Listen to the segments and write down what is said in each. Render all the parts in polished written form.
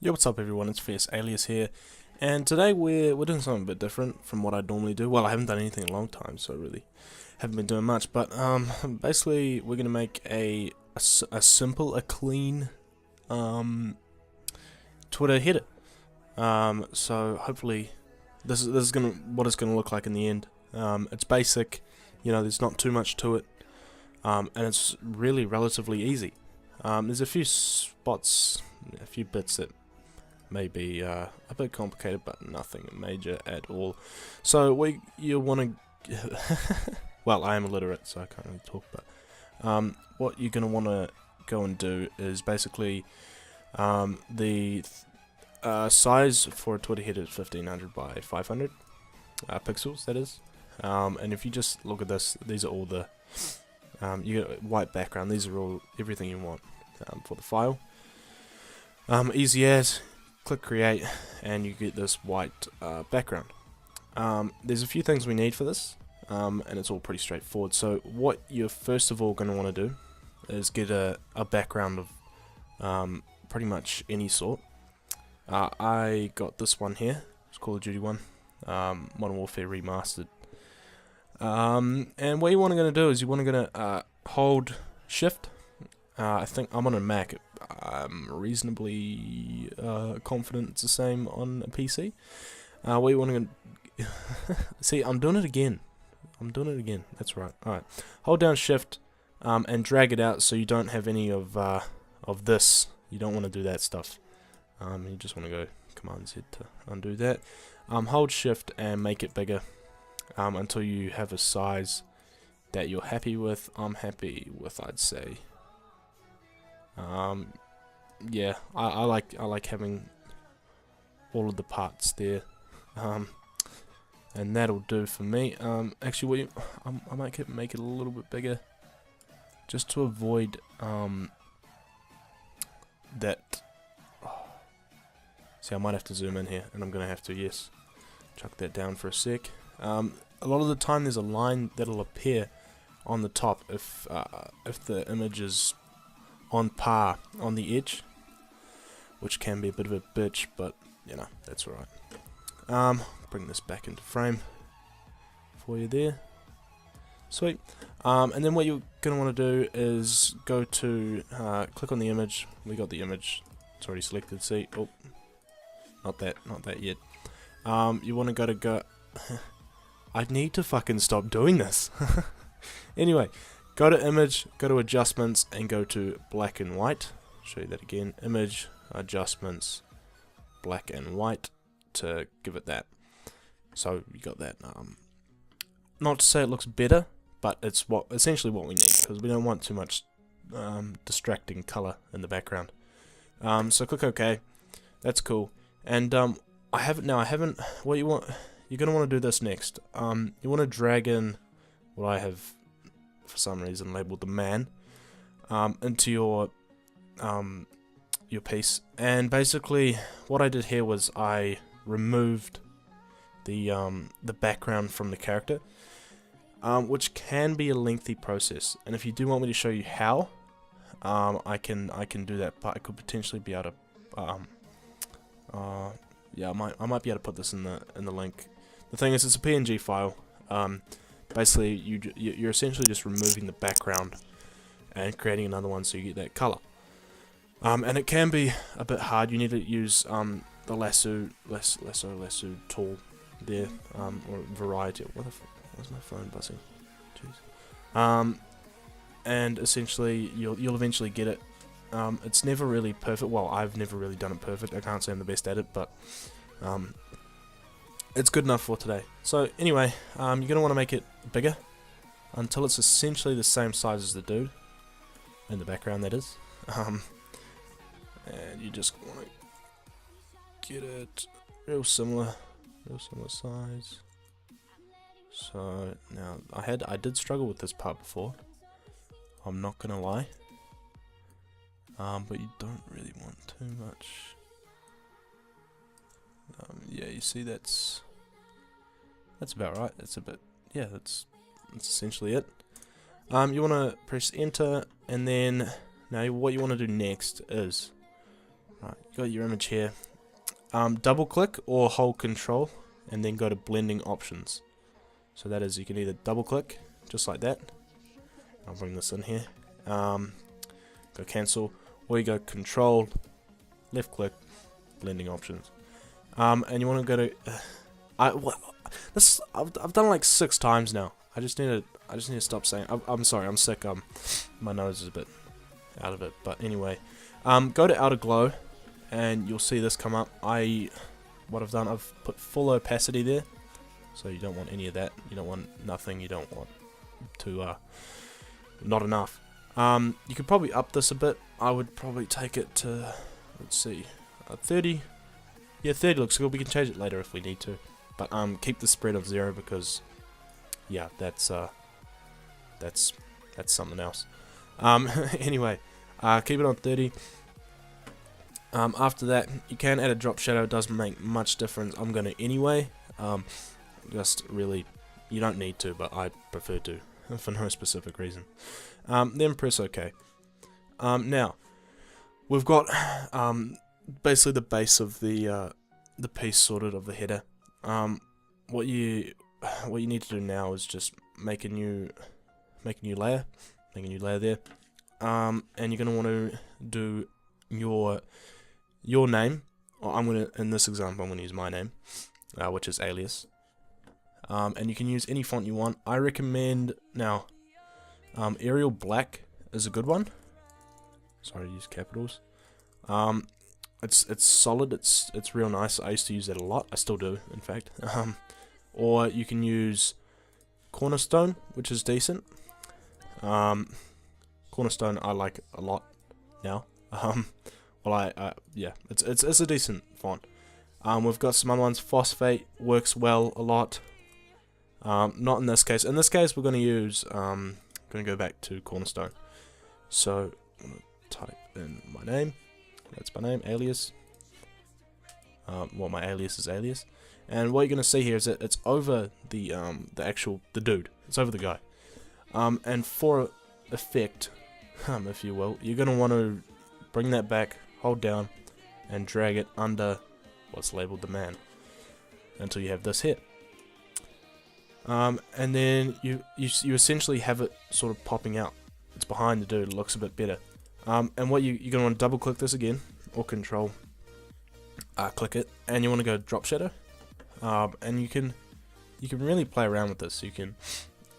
Yo, what's up everyone, it's Fierce Alias here, and today we're doing something a bit different from what I normally do. Well, I haven't done anything in a long time, so I really haven't been doing much, but basically we're going to make a simple, a clean Twitter header. So hopefully this is what it's gonna look like in the end. It's basic, there's not too much to it, and it's really relatively easy. There's a few spots, a few bits that may be a bit complicated, but nothing major at all. So you want to, well, I am illiterate, so I can't really talk, but what you're going to want to go and do is basically the size for a Twitter header is 1500 by 500 pixels, that is. And if you just look at this, these are all the you get a white background. These are all everything you want for the file. Easy as, click create, and you get this white background. There's a few things we need for this, and it's all pretty straightforward. So what you're first of all going to want to do is get a background of pretty much any sort. I got this one here. It's Call of Duty one, Modern Warfare Remastered. And what you want to do is you want to hold Shift. I think I'm on a Mac. I'm reasonably confident it's the same on a PC. What you want to see? I'm doing it again. That's right. All right. Hold down Shift and drag it out so you don't have any of this. You don't want to do that stuff. You just want to go Command Z to undo that. Hold Shift and make it bigger until you have a size that you're happy with. I'm happy with, I'd say. Yeah, I like having all of the parts there, and that'll do for me. Actually, I might make it a little bit bigger, just to avoid that. See, I might have to zoom in here, and I'm gonna have to, yes, chuck that down for a sec. A lot of the time, there's a line that'll appear on the top if the image is on par on the edge, which can be a bit of a bitch, but that's alright. Bring this back into frame for you there. Sweet. And then what you're gonna want to do is go to click on the image. We got the image. It's already selected. See? Oh, not that yet. You want to go. I need to fucking stop doing this. Anyway, go to image, go to adjustments, and go to black and white. Show you that again. Image, adjustments, black and white to give it that. So you got that. Not to say it looks better, but it's essentially what we need, because we don't want too much distracting color in the background. So click OK. That's cool. And I haven't. What you want? You're gonna want to do this next. You want to drag in what I have, for some reason, labeled the man, into your piece. And basically, what I did here was I removed the background from the character, which can be a lengthy process. And if you do want me to show you how, I can do that. But I could potentially be able to. Yeah, I might be able to put this in the link. The thing is, it's a PNG file. Basically, you're essentially just removing the background and creating another one so you get that color. And it can be a bit hard. You need to use the lasso tool there, or variety. Where's my phone buzzing? Jeez. And essentially, you'll eventually get it. It's never really perfect. Well, I've never really done it perfect. I can't say I'm the best at it, but it's good enough for today. So anyway, you're going to want to make it bigger until it's essentially the same size as the dude in the background, that is. And you just want to get it real similar size. So now I did struggle with this part before, I'm not gonna lie. But you don't really want too much. Yeah, you see that's about right. That's a bit, yeah, that's essentially it. You want to press enter, and then now what you want to do next is Right, you got your image here. Double click or hold control and then go to blending options. So that is, you can either double click just like that. I'll bring this in here. Go cancel, or you go control, left click, blending options. And you want to go to I've done it like 6 times now. I just need to stop saying. I'm sorry, I'm sick. My nose is a bit out of it. But anyway, go to outer glow, and you'll see this come up. What I've done, I've put full opacity there, so you don't want any of that. You don't want nothing. You don't want to not enough. You could probably up this a bit. I would probably take it to, let's see, 30. Yeah, 30 looks good. We can change it later if we need to. But keep the spread of 0 because, yeah, that's something else. Anyway, keep it on 30. After that, you can add a drop shadow. It doesn't make much difference. I'm gonna anyway. Just really, you don't need to, but I prefer to for no specific reason. Then press OK. Now we've got basically the base of the piece sorted of the header. What you need to do now is just make a new layer there. And you're gonna want to do your name. Or in this example, I'm gonna use my name, which is Alias. And you can use any font you want. I recommend now. Arial Black is a good one. Sorry to use capitals. It's solid. It's real nice. I used to use that a lot. I still do, in fact. Or you can use Cornerstone, which is decent. Cornerstone I like a lot now. Well, yeah, it's a decent font. We've got some other ones. Phosphate works well a lot. Not in this case. In this case, we're going to use. Going to go back to Cornerstone. So I'm going to type in my name. That's my name, Alias. Well, my alias is Alias. And what you're going to see here is that it's over the dude. It's over the guy. And for effect, if you will, you're going to want to bring that back, hold down, and drag it under what's labeled the man until you have this here. And then you essentially have it sort of popping out. It's behind the dude. It looks a bit better. And what you're going to want to double click this again, or control click it, and you want to go drop shadow. And you can really play around with this. You can,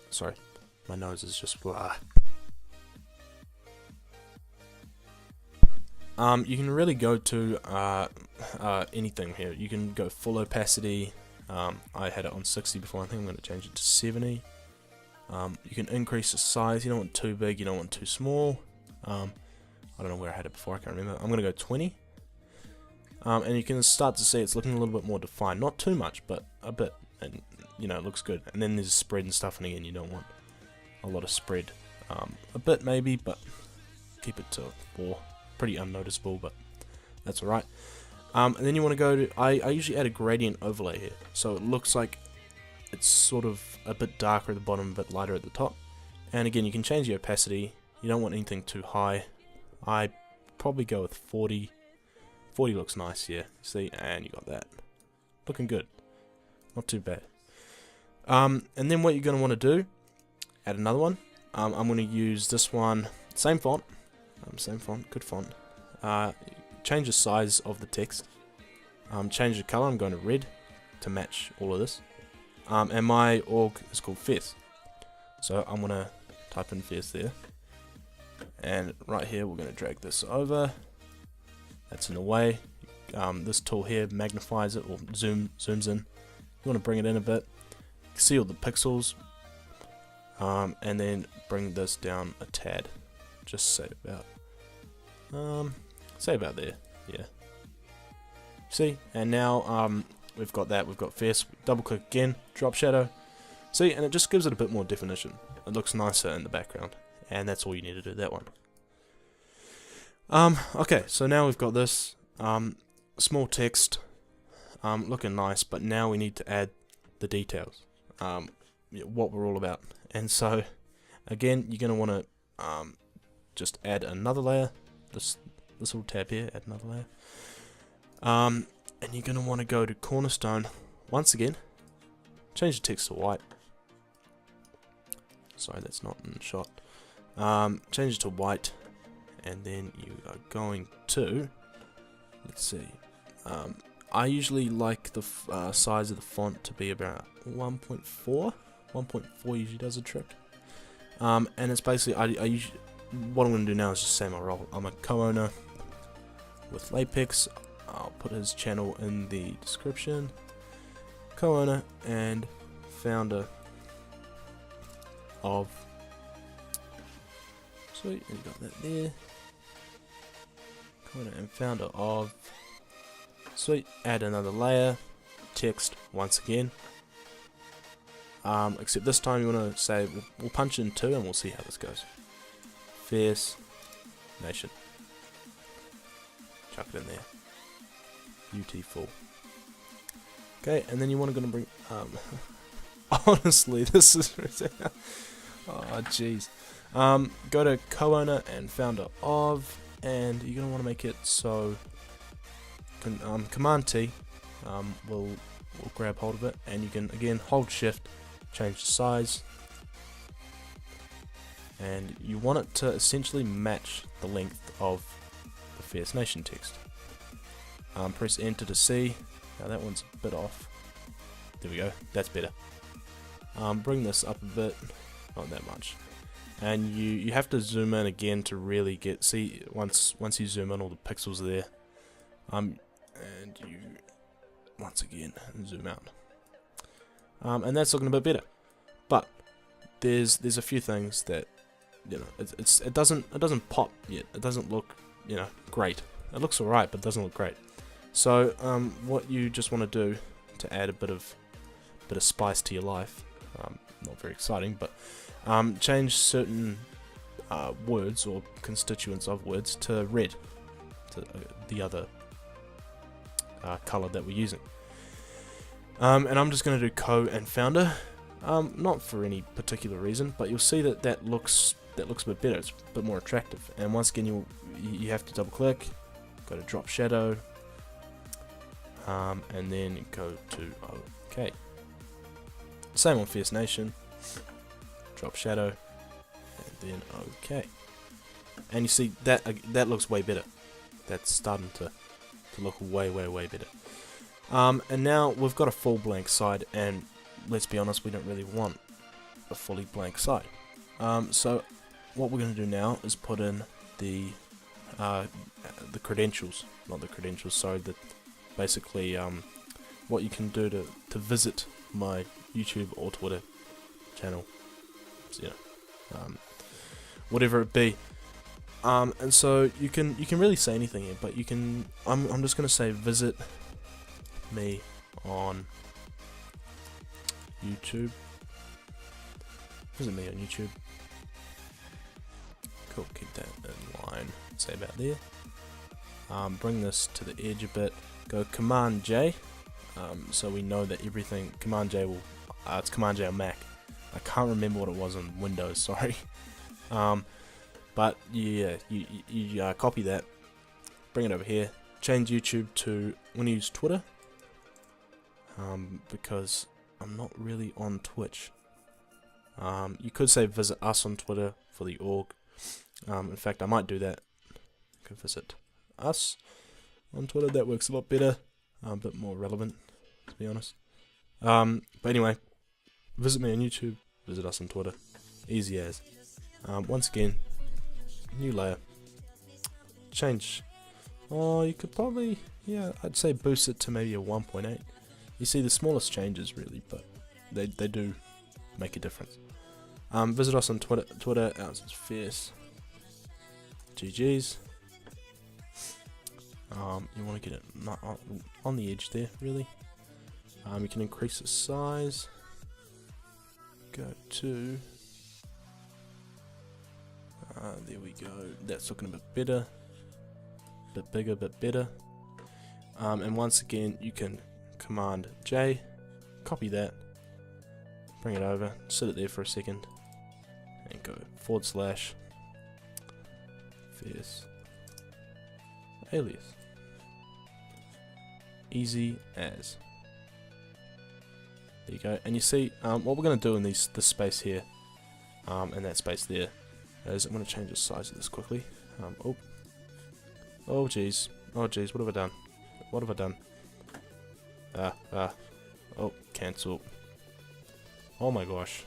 sorry, my nose is just blah. You can really go to anything here. You can go full opacity. I had it on 60 before. I think I'm going to change it to 70. You can increase the size. You don't want too big. You don't want too small. I don't know where I had it before. I can't remember. I'm going to go 20. And you can start to see it's looking a little bit more defined. Not too much, but a bit. And, you know, it looks good. And then there's spread and stuff. And again, you don't want a lot of spread. A bit maybe, but keep it to 4. Pretty unnoticeable, but that's alright. And then you want to go to, I usually add a gradient overlay here, so it looks like it's sort of a bit darker at the bottom, a bit lighter at the top. And again, you can change the opacity. You don't want anything too high. I probably go with 40. 40 looks nice, yeah. See, and you got that. Looking good. Not too bad. And then what you're going to want to do, add another one. I'm going to use this one, same font. Same font, good font. Change the size of the text. Change the color. I'm going to red to match all of this. And my org is called Fierce. So I'm going to type in Fierce there. And right here we're going to drag this over. That's in the way. This tool here magnifies it or zooms in. You want to bring it in a bit. See all the pixels. And then bring this down a tad. Just say about there, yeah. See, and now we've got that. We've got Fierce. Double click again, drop shadow. See, and it just gives it a bit more definition. It looks nicer in the background, and that's all you need to do. That one. Okay, so now we've got this small text, looking nice, but now we need to add the details, what we're all about. And so, again, you're gonna want to just add another layer, this this little tab here, add another layer. And you're going to want to go to cornerstone once again, change the text to white. Sorry, that's not in the shot. Change it to white, and then you are going to, let's see, I usually like the size of the font to be about 1.4. 1.4 usually does a trick. And it's basically, I usually, what I'm going to do now is just say my role. I'm a co-owner with Lapex. I'll put his channel in the description. Co-owner and founder of. Sweet, you got that there. Co-owner and founder of. Sweet, add another layer. Text once again. Except this time you want to say, we'll punch in 2 and we'll see how this goes. Fierce Nation. Chuck it in there. UT full. Okay, and then you want to bring. Honestly, this is. Oh, jeez. Go to co-owner and founder of, and you're gonna want to make it so. Command T will grab hold of it, and you can again hold Shift, change the size, and you want it to essentially match the length of the Fierce Nation text. Press enter to see. Now that one's a bit off. There we go, that's better. Bring this up a bit, not that much. And you have to zoom in again to really see once you zoom in, all the pixels are there. And you once again zoom out. And that's looking a bit better. But there's a few things that it doesn't pop yet. It doesn't look great. It looks alright, but it doesn't look great. So what you just want to do to add a bit of spice to your life, not very exciting, but change certain words or constituents of words to red, to the other color that we're using. And I'm just going to do co and founder, not for any particular reason, but you'll see that looks a bit better. It's a bit more attractive. And once again, you have to double click, go to drop shadow, and then go to OK. Same on Fierce Nation, drop shadow, and then OK. And you see that looks way better. That's starting to look way better. And now we've got a full blank side, and let's be honest, we don't really want a fully blank side. So what we're going to do now is put in the credentials, not the credentials, sorry, basically what you can do to visit my YouTube or Twitter channel, so, whatever it be. And so you can really say anything here, but I'm just going to say visit me on YouTube. Visit me on YouTube. Cool, keep that in line. Say about there. Bring this to the edge a bit. Go Command J. So we know that everything. Command J will. It's Command J on Mac. I can't remember what it was on Windows. Sorry. But yeah, you copy that. Bring it over here. Change YouTube to. I'm gonna use Twitter. Because I'm not really on Twitch. You could say visit us on Twitter for the org. In fact, I might do that. Go visit us on Twitter. That works a lot better. A bit more relevant, to be honest. But anyway, visit me on YouTube. Visit us on Twitter. Easy as. Once again, new layer. Change. Oh, you could probably, I'd say boost it to maybe a 1.8. You see the smallest changes really, but they do make a difference. Visit us on Twitter, Alias is Fierce. GG's. You want to get it not on the edge there, really. You can increase the size. Go to. There we go. That's looking a bit better. Bit bigger, bit better. And once again, you can Command J, copy that, bring it over, sit it there for a second, and go / Fierce Alias. Easy as. There you go. And you see, what we're going to do in this space here, and that space there, is I'm going to change the size of this quickly. Oh jeez. Oh jeez, what have I done? What have I done? Oh, cancel. Oh my gosh.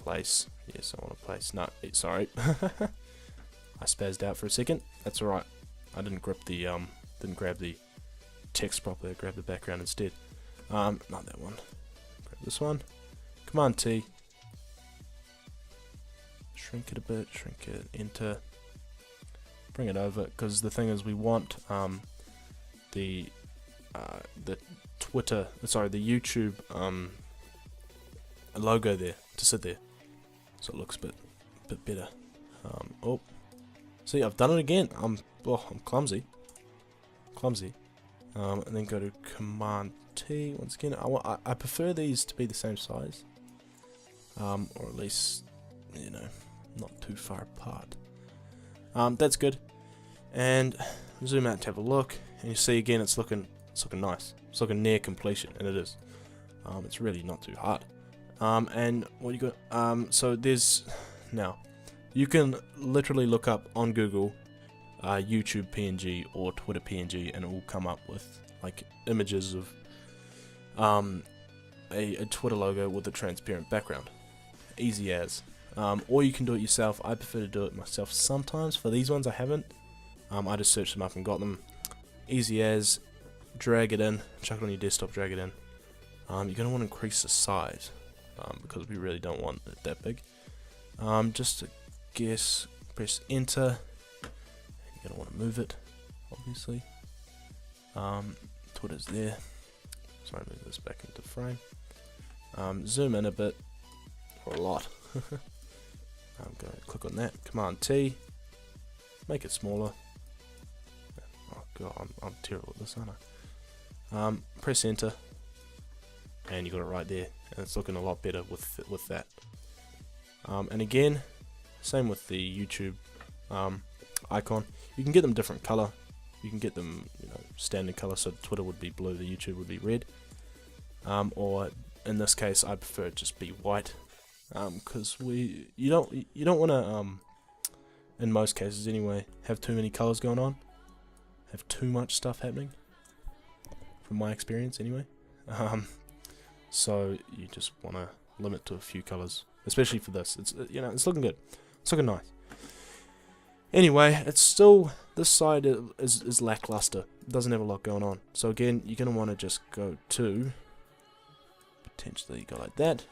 Place. Yes, I want to place. No, sorry. I spazzed out for a second. That's alright. I didn't grab the text properly. I grabbed the background instead. Not that one. Grab this one. Command T. Shrink it a bit. Shrink it. Enter. Bring it over, because the thing is, we want the Twitter, sorry, the YouTube logo there to sit there, so it looks a bit better. Oh, see, I've done it again. I'm clumsy. And then go to Command T once again. I prefer these to be the same size, or at least, you know, not too far apart. That's good. And zoom out to have a look, and you see again it's looking nice. It's looking near completion, and it is. It's really not too hard. And what you got? So there's now you can literally look up on Google YouTube PNG or Twitter PNG, and it will come up with like images of a Twitter logo with a transparent background. Easy as. Or you can do it yourself. I prefer to do it myself sometimes. For these ones I haven't. I just searched them up and got them. Easy as. Drag it in. Chuck it on your desktop, drag it in. You're going to want to increase the size, because we really don't want it that big. Just to guess, press enter. You're going to want to move it, obviously. Twitter's there. Sorry, move this back into frame. Zoom in a bit, or a lot. I'm going to click on that. Command T. Make it smaller. Oh god, I'm terrible at this, aren't I? Press enter, and you got it right there, and it's looking a lot better with that. And again, same with the YouTube icon. You can get them different color. You can get them, you know, standard color. So Twitter would be blue, the YouTube would be red. Or in this case, I prefer it just be white. Because you don't want to, in most cases anyway, have too many colors going on, have too much stuff happening, from my experience anyway. So you just want to limit to a few colors, especially for this. It's, you know, it's looking good, it's looking nice. Anyway, it's still, this side is lackluster. It doesn't have a lot going on. So again, you're gonna want to just go to, potentially go like that,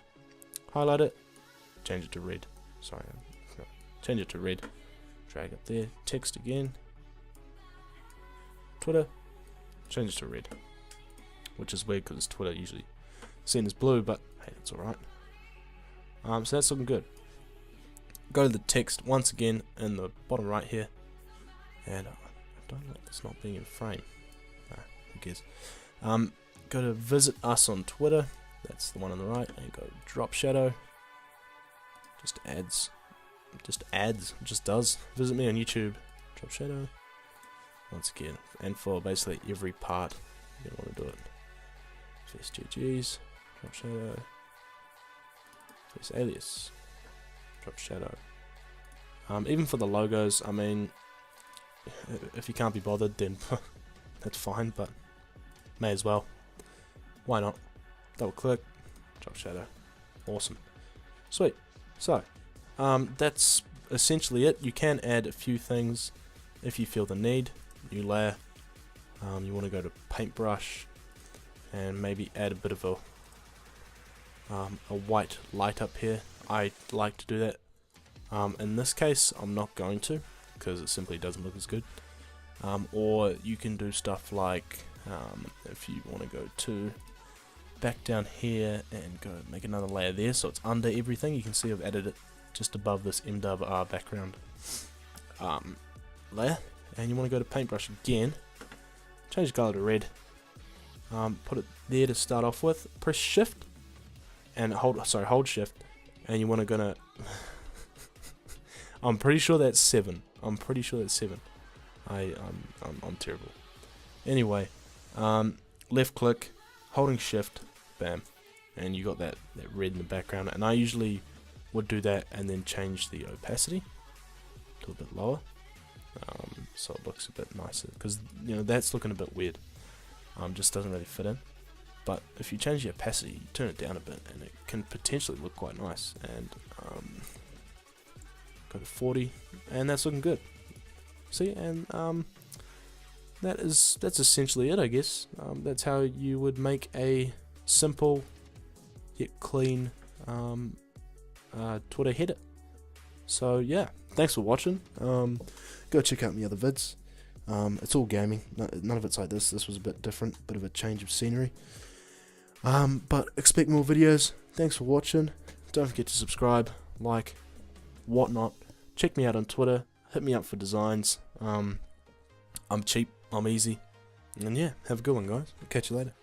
highlight it. Change it to red. Sorry, change it to red. Drag up there. Text again. Twitter. Change it to red. Which is weird because Twitter usually seen as blue, but hey, that's alright. So that's looking good. Go to the text once again in the bottom right here. And I don't like this not being in frame. Who cares? Go to visit us on Twitter. That's the one on the right. And go drop shadow. Just does. Visit me on YouTube. Drop shadow. Once again. And for basically every part, you're going to want to do it. Face GGs. Drop shadow. Face alias. Drop shadow. Even for the logos, I mean, if you can't be bothered, then that's fine, but may as well. Why not? Double click. Drop shadow. Awesome. Sweet. So, that's essentially it. You can add a few things if you feel the need. New layer. You want to go to paintbrush and maybe add a bit of a white light up here. I like to do that. In this case, I'm not going to, because it simply doesn't look as good. Or you can do stuff like, if you want to go to back down here and go make another layer there, so it's under everything. You can see I've added it just above this MWR background layer, and you want to go to paintbrush again, change the color to red, put it there to start off with, press shift and hold shift, and you want to I'm pretty sure that's 7. I'm terrible. Anyway, left click, holding shift, bam, and you got that red in the background. And I usually would do that and then change the opacity a little bit lower, so it looks a bit nicer, because that's looking a bit weird. Just doesn't really fit in. But if you change the opacity, you turn it down a bit, and it can potentially look quite nice. And go to 40, and that's looking good. See, and that's essentially it, I guess. That's how you would make a simple yet clean Twitter header. So yeah, thanks for watching. Go check out my other vids. It's all gaming. None of it's like this. This was a bit different, bit of a change of scenery. But expect more videos. Thanks for watching. Don't forget to subscribe, like, whatnot. Check me out on Twitter. Hit me up for designs. I'm cheap. I'm easy. And yeah, have a good one, guys. I'll catch you later.